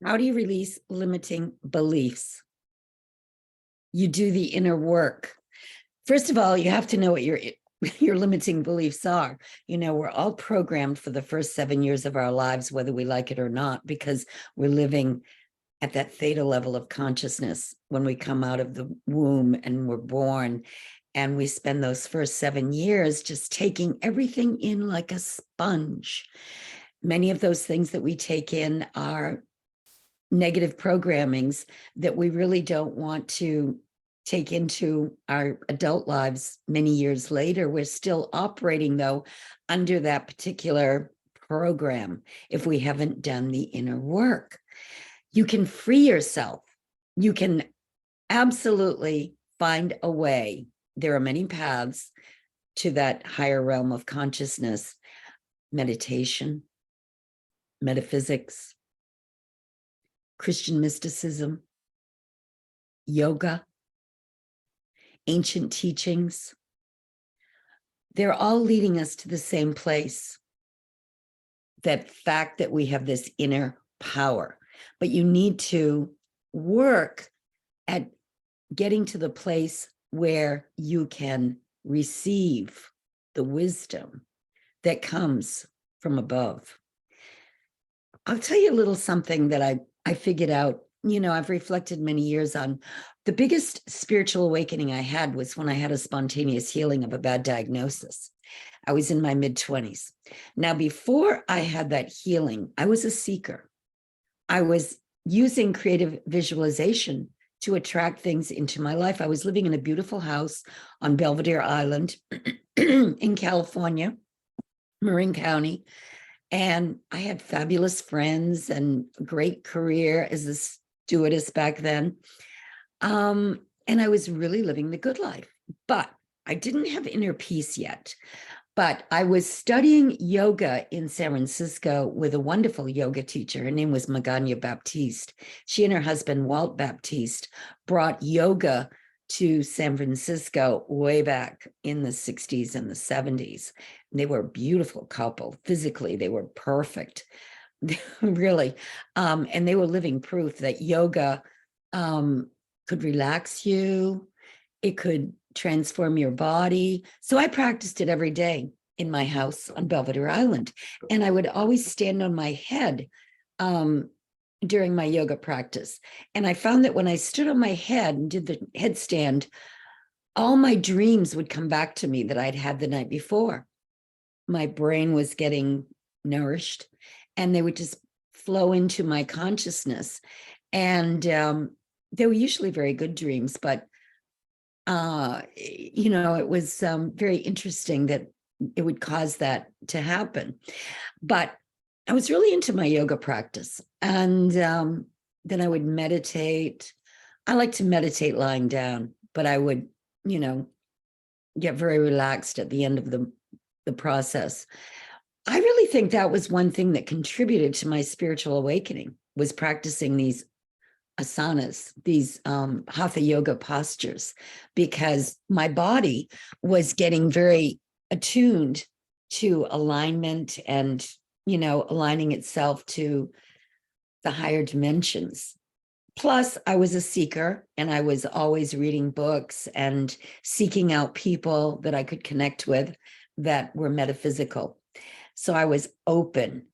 How do you release limiting beliefs? You do the inner work. First of all, you have to know what your limiting beliefs are. We're all programmed for the first 7 years of our lives, whether we like it or not, because we're living at that theta level of consciousness when we come out of the womb and we're born. And we spend those first 7 years just taking everything in like a sponge. Many of those things that we take in are negative programmings that we really don't want to take into our adult lives many years later. We're still operating, though, under that particular program if we haven't done the inner work. You can free yourself. You can absolutely find a way. There are many paths to that higher realm of consciousness: meditation, metaphysics, Christian mysticism, yoga, ancient teachings. They're all leading us to the same place. That fact that we have this inner power, but you need to work at getting to the place where you can receive the wisdom that comes from above. I'll tell you a little something that I figured out. I've reflected many years on. The biggest spiritual awakening I had was when I had a spontaneous healing of a bad diagnosis. I was in my mid-20s. Now, before I had that healing, I was a seeker. I was using creative visualization to attract things into my life. I was living in a beautiful house on Belvedere Island in California, Marin County. And I had fabulous friends and a great career as a stewardess back then. And I was really living the good life, but I didn't have inner peace yet. But I was studying yoga in San Francisco with a wonderful yoga teacher. Her name was Magana Baptiste. She and her husband, Walt Baptiste, brought yoga to San Francisco way back in the 60s and the 70s. And they were a beautiful couple. Physically, they were perfect, really. And they were living proof that yoga could relax you. It could transform your body. So I practiced it every day in my house on Belvedere Island. And I would always stand on my head during my yoga practice. And I found that when I stood on my head and did the headstand, all my dreams would come back to me that I'd had the night before. My brain was getting nourished and they would just flow into my consciousness. And they were usually very good dreams, but it was very interesting that it would cause that to happen. But I was really into my yoga practice. And then I would meditate. I like to meditate lying down, but I would, get very relaxed at the end of the process. I really think that was one thing that contributed to my spiritual awakening, was practicing these asanas, these hatha yoga postures, because my body was getting very attuned to alignment and, aligning itself to the higher dimensions. Plus, I was a seeker and I was always reading books and seeking out people that I could connect with that were metaphysical. So I was open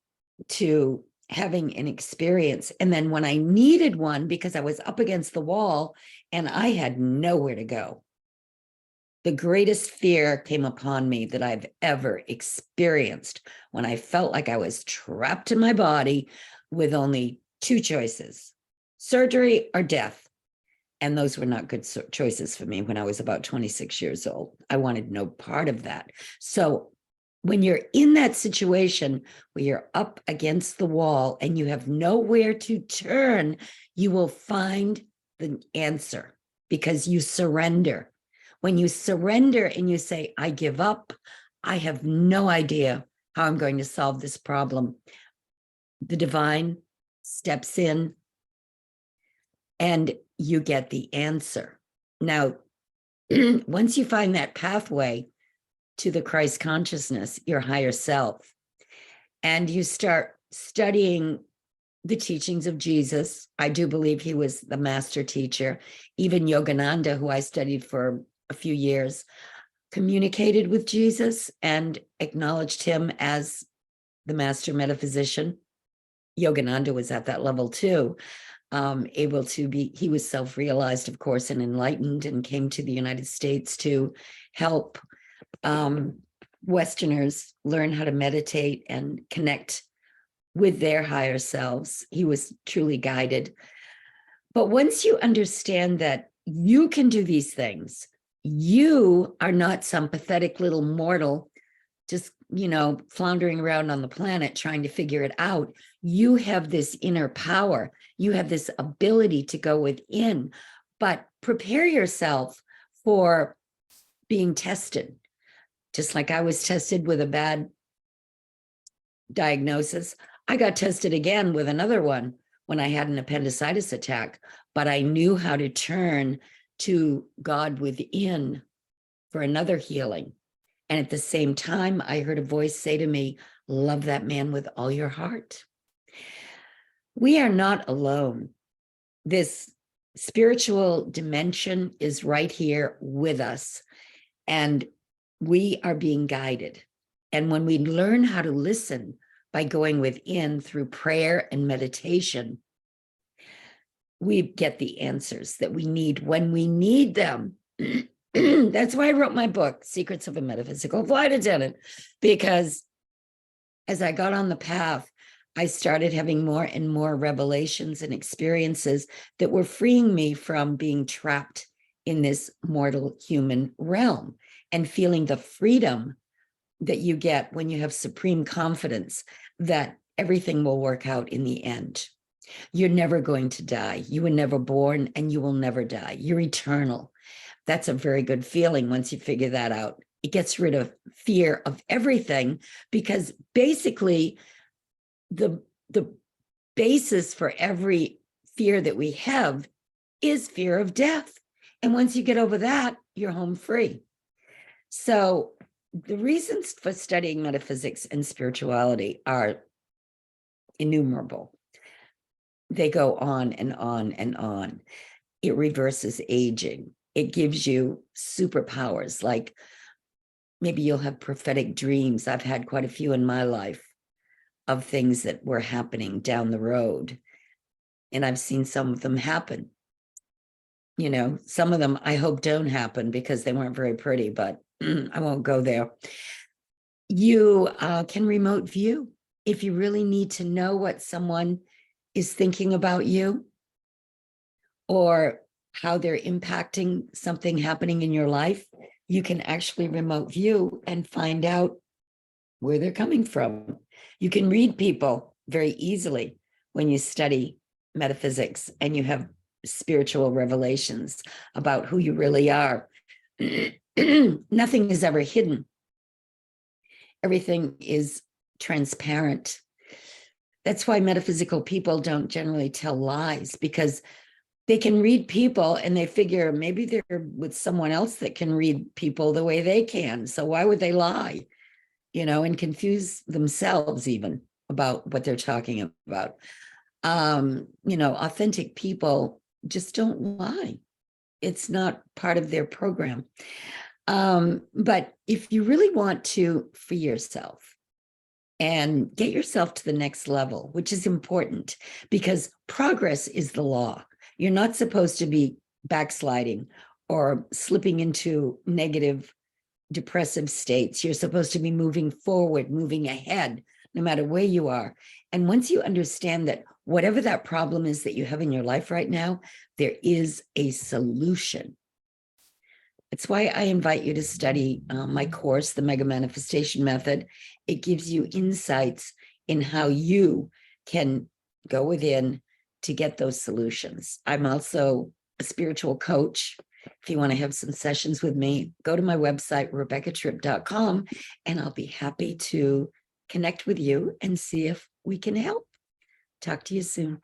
to having an experience. And then when I needed one, because I was up against the wall and I had nowhere to go, the greatest fear came upon me that I've ever experienced when I felt like I was trapped in my body with only two choices: surgery or death. And those were not good choices for me when I was about 26 years old. I wanted no part of that. So when you're in that situation where you're up against the wall and you have nowhere to turn, you will find the answer because you surrender. When you surrender and you say, I give up, I have no idea how I'm going to solve this problem, the divine steps in and you get the answer. Now, once you find that pathway to the Christ consciousness, your higher self, and you start studying the teachings of Jesus. I do believe he was the master teacher. Even Yogananda, who I studied for a few years, communicated with Jesus and acknowledged him as the master metaphysician. Yogananda was at that level too, able to be, he was self-realized, of course, and enlightened, and came to the United States to help Westerners learn how to meditate and connect with their higher selves. He was truly guided. But once you understand that you can do these things, you are not some pathetic little mortal just, floundering around on the planet trying to figure it out. You have this inner power. You have this ability to go within, but prepare yourself for being tested. Just like I was tested with a bad diagnosis, I got tested again with another one when I had an appendicitis attack, but I knew how to turn to God within for another healing. And at the same time, I heard a voice say to me, love that man with all your heart. We are not alone. This spiritual dimension is right here with us, and we are being guided. And when we learn how to listen by going within through prayer and meditation, we get the answers that we need when we need them. That's why I wrote my book, Secrets of a Metaphysical Flight Attendant, because as I got on the path, I started having more and more revelations and experiences that were freeing me from being trapped in this mortal human realm and feeling the freedom that you get when you have supreme confidence that everything will work out in the end. You're never going to die. You were never born, and you will never die. You're eternal. That's a very good feeling once you figure that out. It gets rid of fear of everything, because basically the basis for every fear that we have is fear of death. And once you get over that, you're home free. So the reasons for studying metaphysics and spirituality are innumerable. They go on and on and on. It reverses aging. It gives you superpowers, like maybe you'll have prophetic dreams. I've had quite a few in my life of things that were happening down the road, and I've seen some of them happen. Some of them I hope don't happen because they weren't very pretty, but I won't go there. You can remote view if you really need to know what someone is thinking about you, or how they're impacting something happening in your life. You can actually remote view and find out where they're coming from. You can read people very easily when you study metaphysics and you have spiritual revelations about who you really are. Nothing is ever hidden. Everything is transparent. That's why metaphysical people don't generally tell lies, because they can read people and they figure maybe they're with someone else that can read people the way they can. So why would they lie, and confuse themselves even about what they're talking about? Authentic people just don't lie. It's not part of their program. But if you really want to free yourself and get yourself to the next level, which is important because progress is the law. You're not supposed to be backsliding or slipping into negative, depressive states. You're supposed to be moving forward, moving ahead, no matter where you are. And once you understand that whatever that problem is that you have in your life right now, there is a solution. It's why I invite you to study my course, The Mega Manifestation Method. It gives you insights in how you can go within to get those solutions. I'm also a spiritual coach. If you want to have some sessions with me, go to my website, rebeccatripp.com, and I'll be happy to connect with you and see if we can help. Talk to you soon.